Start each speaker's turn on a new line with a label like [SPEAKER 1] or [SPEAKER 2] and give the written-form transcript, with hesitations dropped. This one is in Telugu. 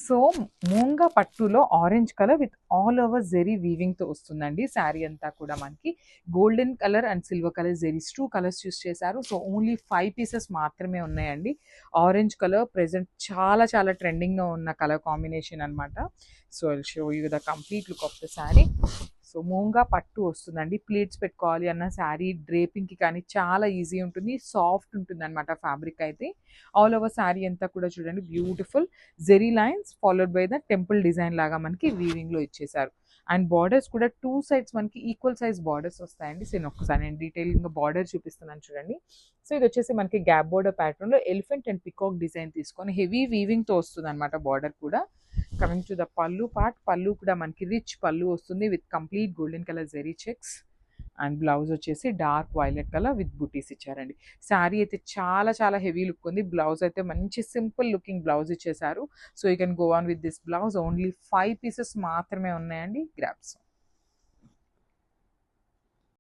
[SPEAKER 1] సో మూంగా పట్టులో orange colour with all over zari వీవింగ్తో వస్తుందండి. శారీ అంతా కూడా మనకి golden colour and silver colour zaris 2 colours choose చేశారు. సో ఓన్లీ 5 పీసెస్ మాత్రమే ఉన్నాయండి. ఆరెంజ్ కలర్ ప్రెజెంట్ చాలా చాలా ట్రెండింగ్లో ఉన్న కలర్ కాంబినేషన్ అనమాట. So I will show you the complete look of the sari. So మూంగా పట్టు వస్తుందండి. ప్లీట్స్ పెట్టుకోవాలి అన్న శారీ డ్రేపింగ్కి కానీ చాలా ఈజీ ఉంటుంది. సాఫ్ట్ ఉంటుంది అనమాట ఫ్యాబ్రిక్ అయితే. ఆల్ ఓవర్ శారీ అంతా కూడా చూడండి beautiful zari lines followed by the temple design లాగా మనకి వీవింగ్లో ఇచ్చేసారు. అండ్ బార్డర్స్ కూడా 2 సైడ్స్ మనకి ఈక్వల్ సైజ్ బార్డర్స్ వస్తాయండి. సో నేను ఒక్కసారి నేను డీటెయిలింగ్గా బార్డర్ చూపిస్తున్నాను చూడండి. సో ఇది వచ్చేసి మనకి గ్యాప్ బార్డర్ ప్యాటర్న్లో ఎలిఫెంట్ అండ్ పికాక్ డిజైన్ తీసుకొని హెవీ వీవింగ్తో వస్తుంది అనమాట బార్డర్ కూడా. Coming to the pallu part, pallu కూడా మనకి రిచ్ పల్లు వస్తుంది with complete golden colour zari checks. And blouse వచ్చేసి dark violet colour with butis ఇచ్చారండి. శారీ అయితే చాలా చాలా హెవీ లుక్ ఉంది. బ్లౌజ్ అయితే మంచి సింపుల్ లుకింగ్ బ్లౌజ్ ఇచ్చేసారు. So you can go on with this blouse. Only 5 pieces మాత్రమే ఉన్నాయండి. గ్రాబ్స్.